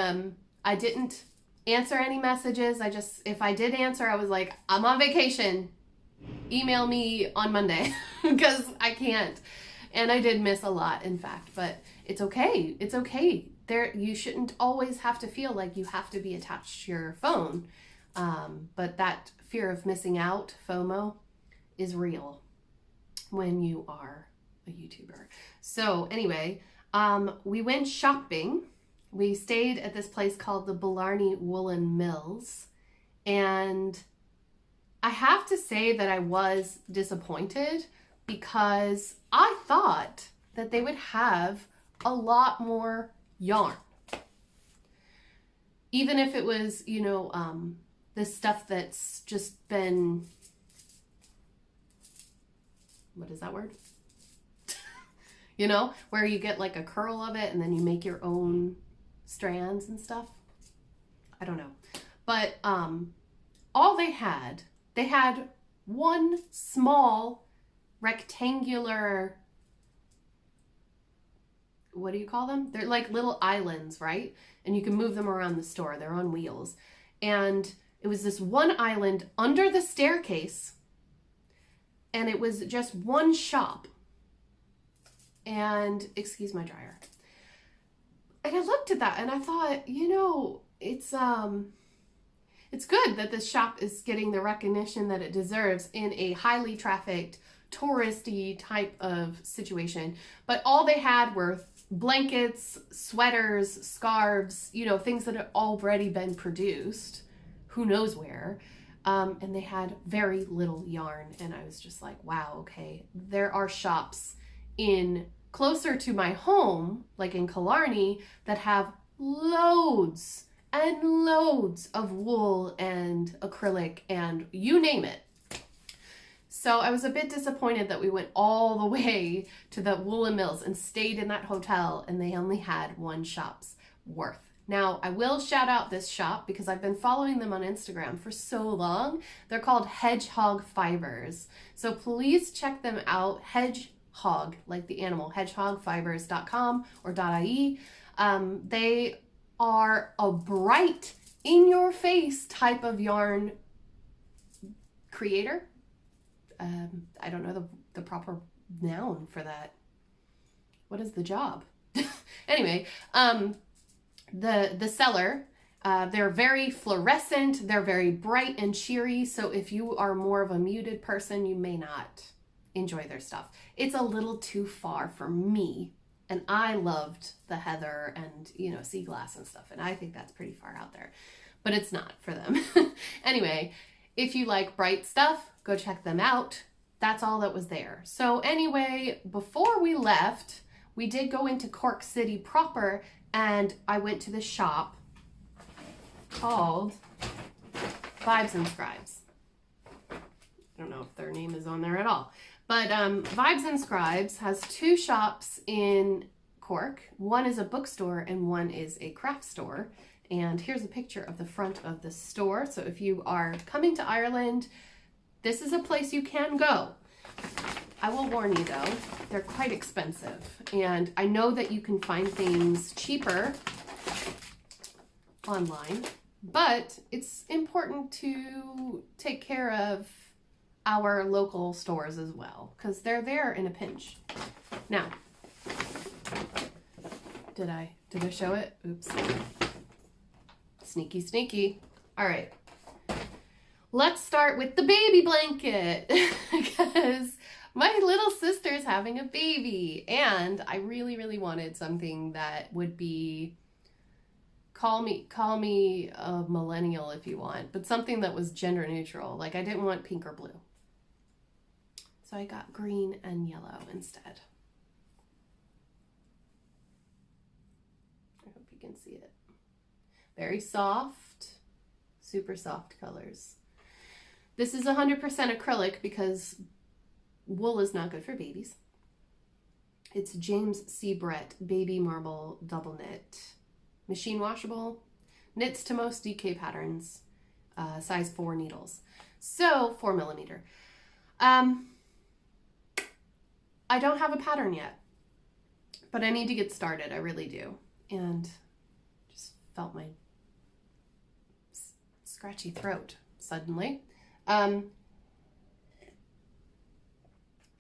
I didn't answer any messages. If I did answer, I was like, I'm on vacation. Email me on Monday because I can't. And I did miss a lot, in fact, but it's okay. It's okay. You shouldn't always have to feel like you have to be attached to your phone. But that fear of missing out, FOMO, is real when you are a YouTuber. So anyway, we went shopping. We stayed at this place called the Blarney Woolen Mills, and I have to say that I was disappointed because I thought that they would have a lot more yarn. Even if it was, you know, this stuff that's just been, what is that word? You know, where you get like a curl of it and then you make your own strands and stuff. I don't know. But all they had one small rectangular, what do you call them? They're like little islands, right? And you can move them around the store. They're on wheels. And it was this one island under the staircase, and it was just one shop. And excuse my dryer. And I looked at that and I thought, you know, it's good that this shop is getting the recognition that it deserves in a highly trafficked, touristy type of situation. But all they had were blankets, sweaters, scarves, you know, things that had already been produced, who knows where. And they had very little yarn. And I was just like, wow, okay, there are shops in closer to my home, like in Killarney, that have loads and loads of wool and acrylic and you name it. So I was a bit disappointed that we went all the way to the Woolen Mills and stayed in that hotel and they only had one shop's worth. Now, I will shout out this shop because I've been following them on Instagram for so long. They're called Hedgehog Fibers. So please check them out. Hedgehog, like the animal, hedgehogfibers.com or .ie. They are a bright, in-your-face type of yarn creator. I don't know the proper noun for that. What is the job? Anyway, the seller, they're very fluorescent, they're very bright and cheery, so if you are more of a muted person, you may not enjoy their stuff. It's a little too far for me, and I loved the heather and, you know, sea glass and stuff, and I think that's pretty far out there, but it's not for them. Anyway, if you like bright stuff, go check them out. That's all that was there. So anyway, before we left, we did go into Cork City proper, and I went to the shop called Vibes and Scribes. I don't know if their name is on there at all. But Vibes and Scribes has two shops in Cork. One is a bookstore and one is a craft store. And here's a picture of the front of the store. So if you are coming to Ireland, this is a place you can go. I will warn you though, they're quite expensive. And I know that you can find things cheaper online. But it's important to take care of our local stores as well, because they're there in a pinch. Now, did I show it? Oops. Sneaky, sneaky. All right. Let's start with the baby blanket because my little sister's having a baby and I really, really wanted something that would be, call me a millennial if you want, but something that was gender neutral. Like I didn't want pink or blue. So I got green and yellow instead. I hope you can see it. Very soft, super soft colors. This is 100% acrylic because wool is not good for babies. It's James C. Brett Baby Marble Double Knit. Machine washable. Knits to most DK patterns. Size 4 needles. So 4 millimeter. I don't have a pattern yet, but I need to get started. I really do. And just felt my scratchy throat suddenly. So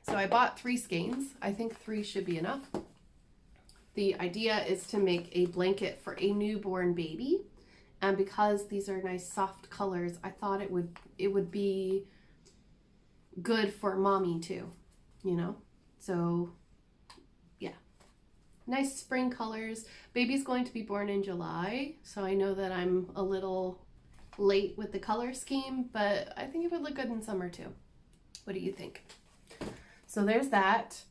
I bought 3 skeins. I think 3 should be enough. The idea is to make a blanket for a newborn baby. And because these are nice soft colors, I thought it would be good for mommy too, you know? So yeah, nice spring colors. Baby's going to be born in July, so I know that I'm a little late with the color scheme, but I think it would look good in summer too. What do you think? So there's that.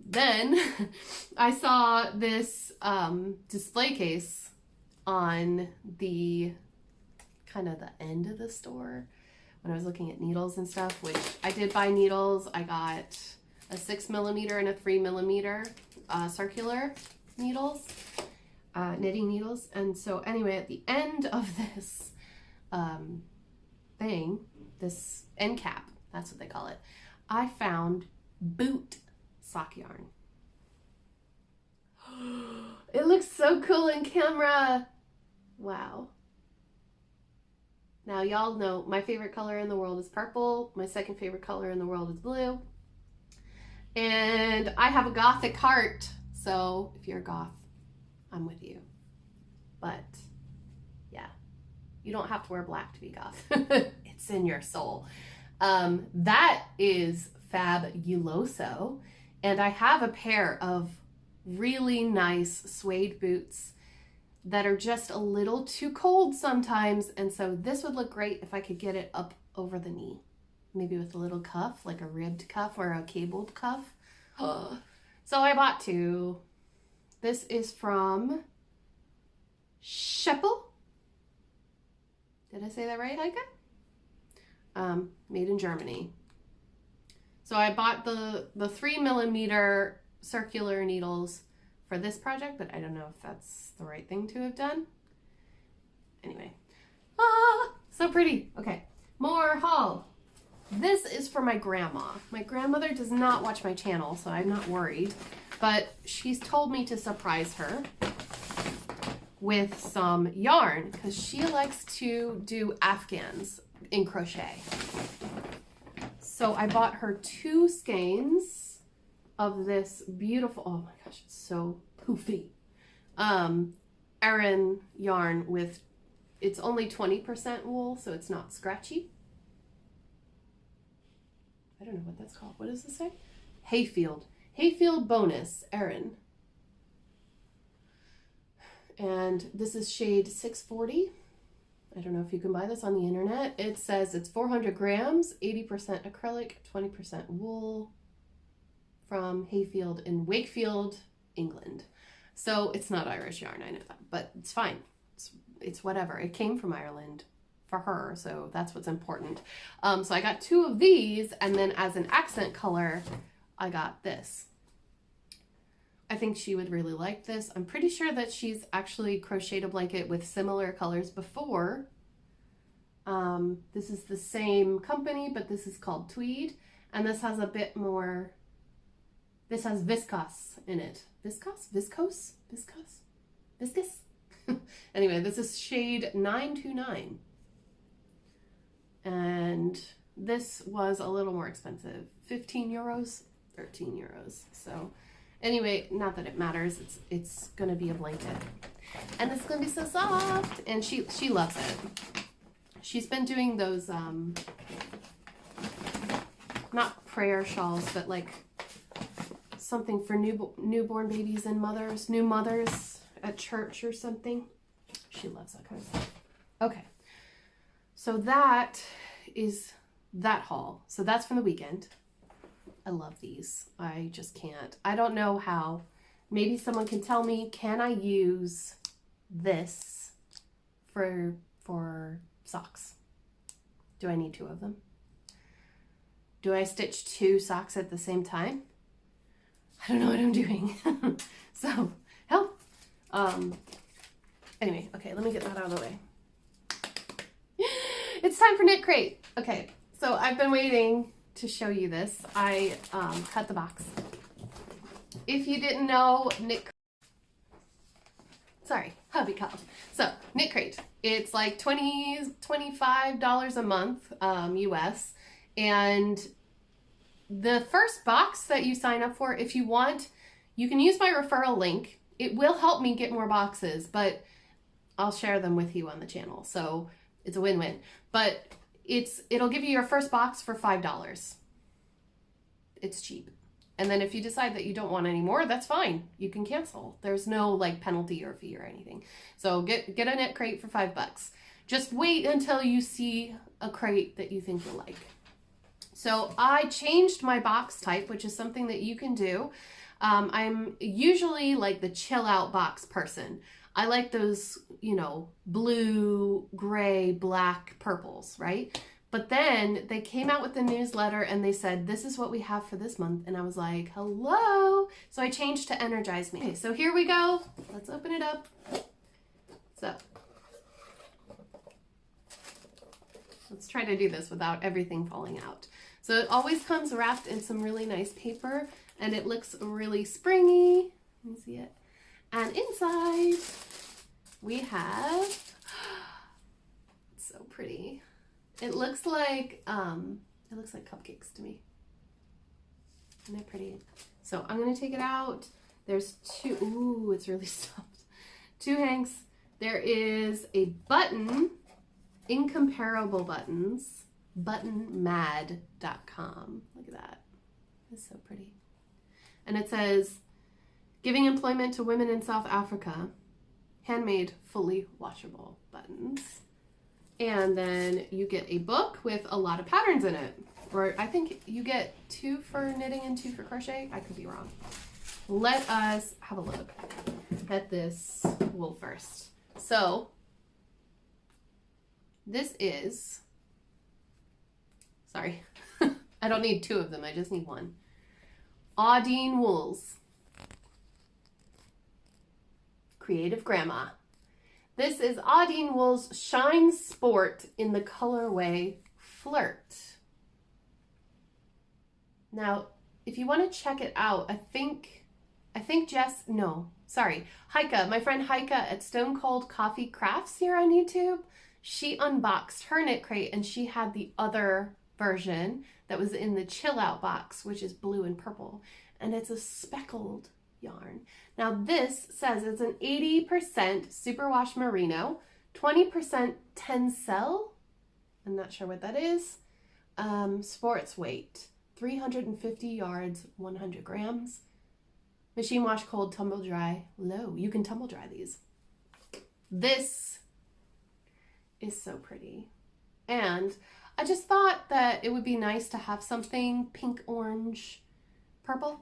Then I saw this display case on the kind of the end of the store when I was looking at needles and stuff, which I did buy needles. I got a 6 millimeter and a 3 millimeter circular needles, knitting needles. And so anyway, at the end of this thing, this end cap, that's what they call it, I found boot sock yarn. It looks so cool in camera. Wow. Now y'all know my favorite color in the world is purple. My second favorite color in the world is blue. And I have a gothic heart, so if you're a goth, I'm with you. But yeah, you don't have to wear black to be goth. It's in your soul. That is fabuloso. And I have a pair of really nice suede boots that are just a little too cold sometimes. And so this would look great if I could get it up over the knee. Maybe with a little cuff, like a ribbed cuff or a cabled cuff. So I bought 2. This is from Scheppel. Did I say that right, Heike? Made in Germany. So I bought the 3 millimeter circular needles for this project, but I don't know if that's the right thing to have done. Anyway. So pretty. Okay, more haul. This is for my grandma. My grandmother does not watch my channel, so I'm not worried, but she's told me to surprise her with some yarn because she likes to do Afghans in crochet. So I bought her 2 skeins of this beautiful, oh my gosh, it's so poofy, Aran yarn with, it's only 20% wool, so it's not scratchy. I don't know what that's called. What does this say? Hayfield. Hayfield bonus, Aran. And this is shade 640. I don't know if you can buy this on the internet. It says it's 400 grams, 80% acrylic, 20% wool, from Hayfield in Wakefield, England. So it's not Irish yarn, I know that, but it's fine. It's whatever. It came from Ireland for her, so that's what's important. So I got 2 of these, and then as an accent color, I got this. I think she would really like this. I'm pretty sure that she's actually crocheted a blanket with similar colors before. This is the same company, but this is called Tweed, and this has a bit more, this has viscose in it. Viscose? Viscose? Viscose? Viscous? Anyway, this is shade 929. And this was a little more expensive. 15 euros, 13 euros. So anyway, not that it matters. It's going to be a blanket. And it's going to be so soft. And she loves it. She's been doing those, not prayer shawls, but like something for newborn babies and mothers, new mothers at church or something. She loves that kind of stuff. Okay. So that is that haul. So that's from the weekend. I love these. I just can't. I don't know how. Maybe someone can tell me, can I use this for socks? Do I need 2 of them? Do I stitch 2 socks at the same time? I don't know what I'm doing. So, help. Anyway, okay, let me get that out of the way. It's time for Nite Crate. Okay, so I've been waiting to show you this. I cut the box. If you didn't know, hubby called. So, Nite Crate. It's like $25 a month, US. And the first box that you sign up for, if you want, you can use my referral link. It will help me get more boxes, but I'll share them with you on the channel. So it's a win-win. But it'll give you your first box for $5. It's cheap. And then if you decide that you don't want any more, that's fine. You can cancel. There's no like penalty or fee or anything. So get a Nite Crate for $5. Just wait until you see a crate that you think you'll like. So I changed my box type, which is something that you can do. I'm usually like the chill out box person. I like those, you know, blue, gray, black, purples, right? But then they came out with the newsletter and they said, this is what we have for this month. And I was like, hello. So I changed to Energize Me. Okay, so here we go. Let's open it up. So let's try to do this without everything falling out. So it always comes wrapped in some really nice paper and it looks really springy. Let me see it. And inside we have, it's so pretty. It looks like cupcakes to me. Isn't that pretty? So I'm gonna take it out. There's 2, ooh, it's really soft. 2 hanks. There is a button, Incomparable Buttons, buttonmad.com. Look at that. It's so pretty. And it says, giving employment to women in South Africa, handmade, fully washable buttons. And then you get a book with a lot of patterns in it. Or I think you get 2 for knitting and 2 for crochet. I could be wrong. Let us have a look at this wool first. So this is, sorry, I don't need 2 of them. I just need 1. Audine Wools. Creative Grandma. This is Audine Wool's Shine Sport in the colorway Flirt. Now, if you want to check it out, I think Heike, my friend Heike at Stone Cold Coffee Crafts here on YouTube, she unboxed her Nite Crate and she had the other version that was in the chill out box, which is blue and purple, and it's a speckled yarn. Now this says it's an 80% superwash merino, 20% tencel, I'm not sure what that is, sports weight, 350 yards, 100 grams, machine wash cold, tumble dry low. You can tumble dry these. This is so pretty. And I just thought that it would be nice to have something pink, orange, purple.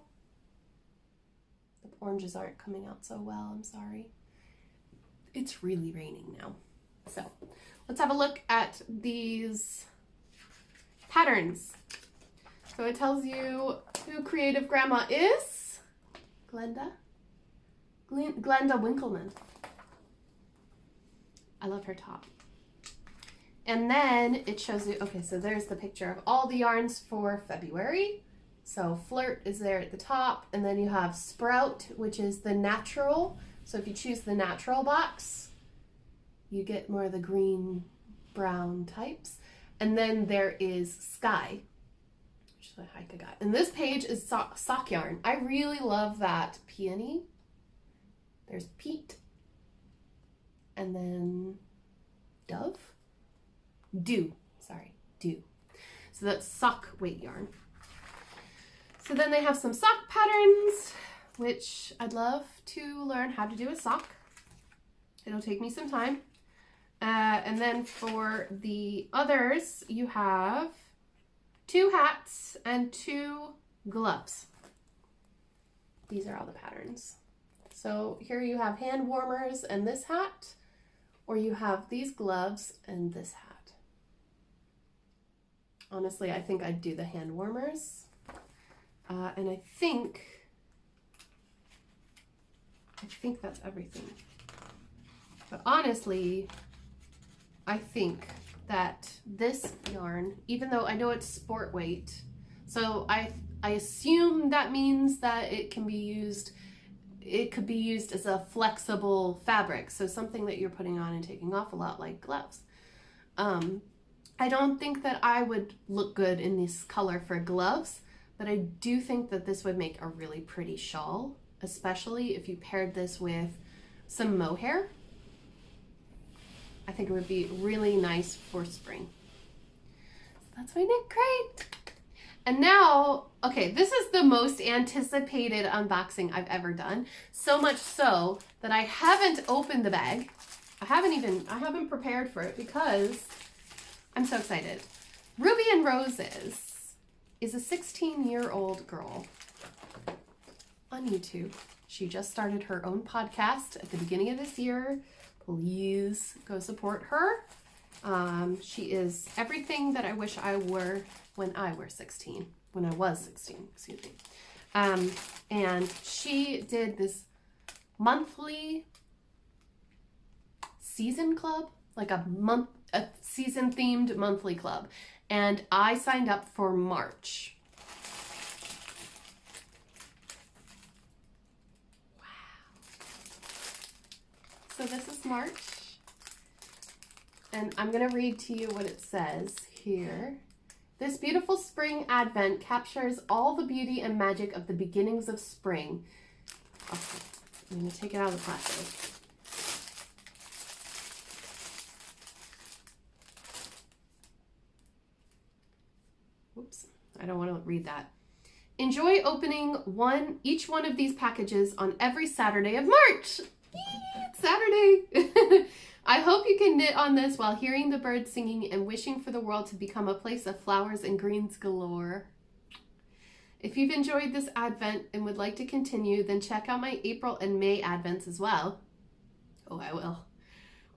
The oranges aren't coming out so well, I'm sorry. It's really raining now. So let's have a look at these patterns. So it tells you who Creative Grandma is. Glenda Winkleman. I love her top. And then it shows you, okay, so there's the picture of all the yarns for February. So Flirt is there at the top, and then you have Sprout, which is the natural. So if you choose the natural box, You get more of the green, brown types. And then there is Sky, which is what Heike got. And this page is sock yarn. I really love that peony. There's Pete. And then Dove? Dew. Sorry, Dew. So that's sock weight yarn. So then they have some sock patterns, which I'd love to learn how to do a sock. It'll take me some time. And then for the others, you have 2 hats and 2 gloves. These are all the patterns. So here you have hand warmers and this hat, or you have these gloves and this hat. Honestly, I think I'd do the hand warmers. And I think that's everything. But honestly, I think that this yarn, even though I know it's sport weight, so I assume that means that it could be used as a flexible fabric, so something that you're putting on and taking off a lot, like gloves. I don't think that I would look good in this color for gloves, but I do think that this would make a really pretty shawl, especially if you paired this with some mohair. I think it would be really nice for spring. So that's my knit crate. And now, okay, this is the most anticipated unboxing I've ever done. So much so that I haven't opened the bag. I haven't prepared for it because I'm so excited. Ruby and Roses is a 16-year-old girl on YouTube. She just started her own podcast at the beginning of this year. Please go support her. She is everything that I wish I were when I was 16, excuse me. And she did this monthly season club, like a season themed monthly club. And I signed up for March. So this is March, and I'm going to read to you what it says here. This beautiful spring advent captures all the beauty and magic of the beginnings of spring. Okay, I'm going to take it out of the plastic. Whoops, I don't want to read that. Enjoy opening each one of these packages on every Saturday of March. It's Saturday. I hope you can knit on this while hearing the birds singing and wishing for the world to become a place of flowers and greens galore. If you've enjoyed this advent and would like to continue, then check out my April and May advents as well. Oh, I will.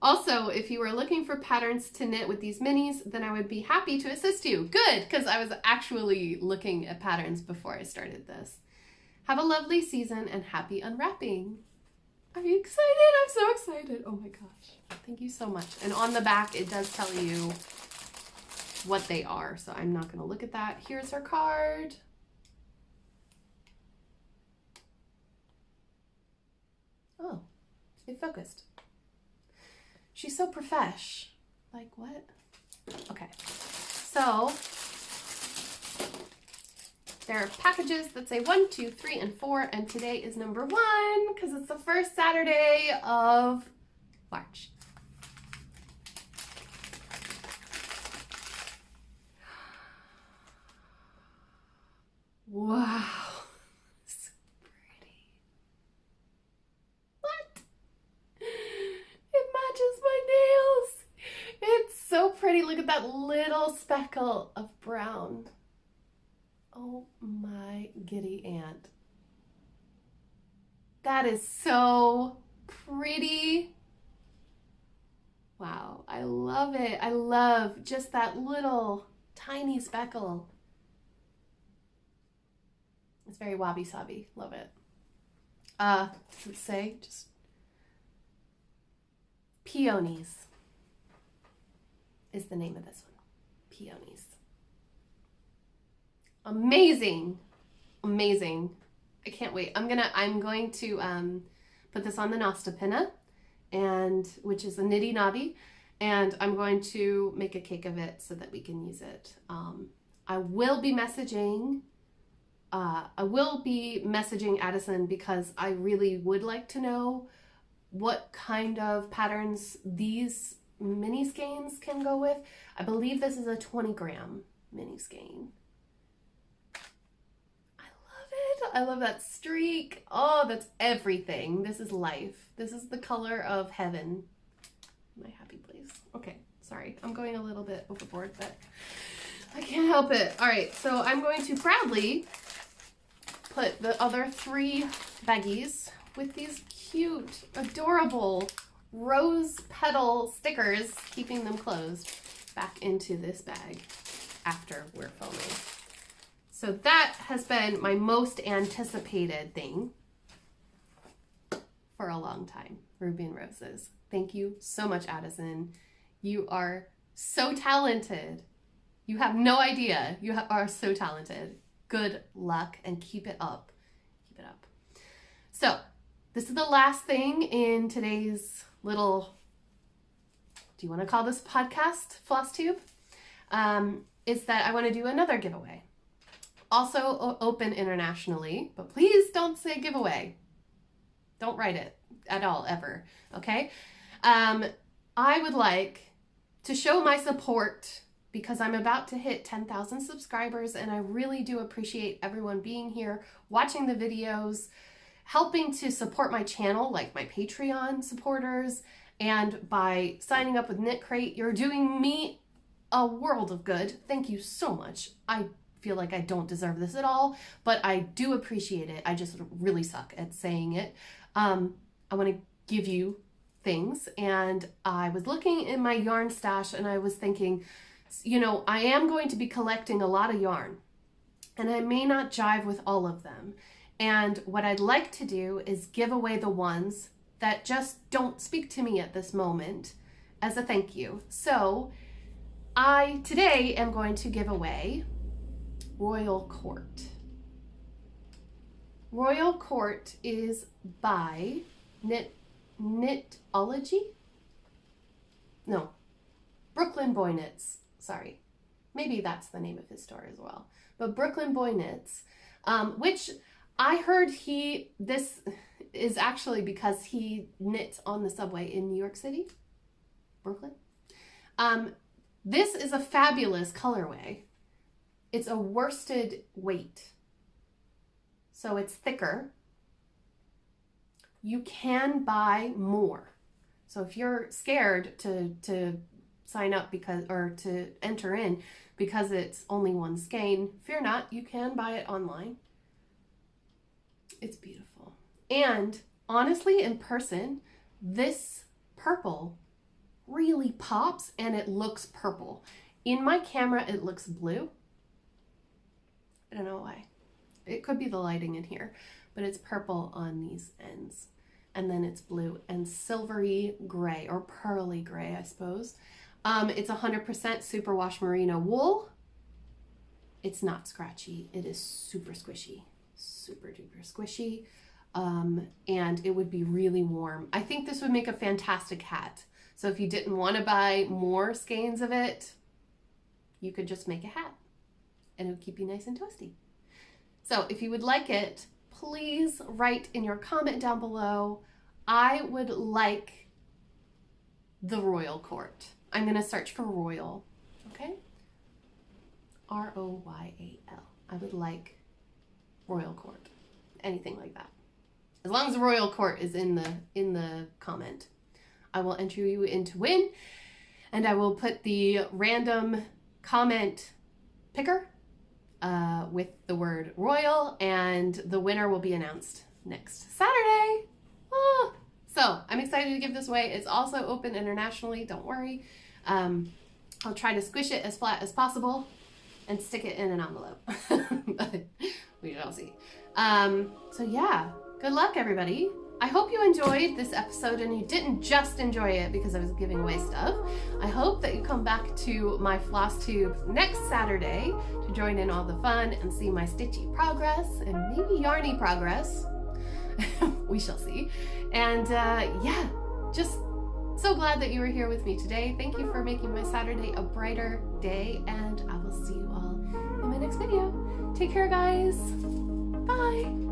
Also, if you are looking for patterns to knit with these minis, then I would be happy to assist you. Good, because I was actually looking at patterns before I started this. Have a lovely season and happy unwrapping. Are you excited? I'm so excited. Oh my gosh. Thank you so much. And on the back, it does tell you what they are, so I'm not going to look at that. Here's her card. Oh, it focused. She's so profesh. Like what? Okay. So there are packages that say 1, 2, 3, and 4, and today is number 1 because it's the first Saturday of March. Wow. So pretty. What? It matches my nails. It's so pretty. Look at that little speckle of brown. Oh my giddy aunt. That is so pretty. Wow, I love it. I love just that little tiny speckle. It's very wabi-sabi. Love it. Let's say just Peonies is the name of this one. Peonies. Amazing. Amazing. I can't wait. I'm going to put this on the Nostapinna and which is a nitty knobby, and I'm going to make a cake of it so that we can use it. I will be messaging Addison because I really would like to know what kind of patterns these mini skeins can go with. I believe this is a 20-gram mini skein. I love it. I love that streak. Oh, that's everything. This is life. This is the color of heaven. My happy place. Okay, sorry. I'm going a little bit overboard, but I can't help it. All right, so I'm going to proudly put the other 3 baggies with these cute, adorable rose petal stickers, keeping them closed, back into this bag after we're filming. So that has been my most anticipated thing for a long time, Ruby and Roses. Thank you so much, Addison. You are so talented. You have no idea. You are so talented. Good luck and keep it up. Keep it up. So this is the last thing in today's little, do you want to call this podcast, Flosstube? Is that I want to do another giveaway. Also open internationally, but please don't say giveaway. Don't write it at all, ever, okay? I would like to show my support because I'm about to hit 10,000 subscribers, and I really do appreciate everyone being here, watching the videos, helping to support my channel, like my Patreon supporters, and by signing up with Nite Crate. You're doing me a world of good. Thank you so much. I feel like I don't deserve this at all, but I do appreciate it. I just really suck at saying it. I want to give you things, and I was looking in my yarn stash and I was thinking, you know, I am going to be collecting a lot of yarn, and I may not jive with all of them. And what I'd like to do is give away the ones that just don't speak to me at this moment as a thank you. So I today am going to give away Royal Court. Royal Court is by Knitology? No, Brooklyn Boy Knits. Sorry. Maybe that's the name of his store as well. But Brooklyn Boy Knits, which I heard this is actually because he knits on the subway in New York City, Brooklyn. This is a fabulous colorway. It's a worsted weight, so it's thicker. You can buy more. So if you're scared to sign up to enter in because it's only one skein, fear not, you can buy it online. It's beautiful. And honestly, in person, this purple really pops and it looks purple. In my camera, it looks blue. I don't know why. It could be the lighting in here, but it's purple on these ends. And then it's blue and silvery gray, or pearly gray, I suppose. It's 100% superwash merino wool. It's not scratchy. It is super squishy, super duper squishy. And it would be really warm. I think this would make a fantastic hat. So if you didn't want to buy more skeins of it, you could just make a hat and it would keep you nice and toasty. So if you would like it, please write in your comment down below, I would like the Royal Court. I'm going to search for Royal, okay? R-O-Y-A-L. I would like Royal Court. Anything like that. As long as the Royal Court is in the comment, I will enter you in to win, and I will put the random comment picker with the word Royal, and the winner will be announced next Saturday. Oh, so I'm excited to give this away. It's also open internationally, don't worry. I'll try to squish it as flat as possible and stick it in an envelope. But we shall see. So yeah, good luck everybody. I hope you enjoyed this episode and you didn't just enjoy it because I was giving away stuff. I hope that you come back to my Flosstube next Saturday to join in all the fun and see my stitchy progress and maybe yarny progress. We shall see. And yeah, just so glad that you were here with me today. Thank you for making my Saturday a brighter day, and I will see you all in my next video. Take care, guys. Bye.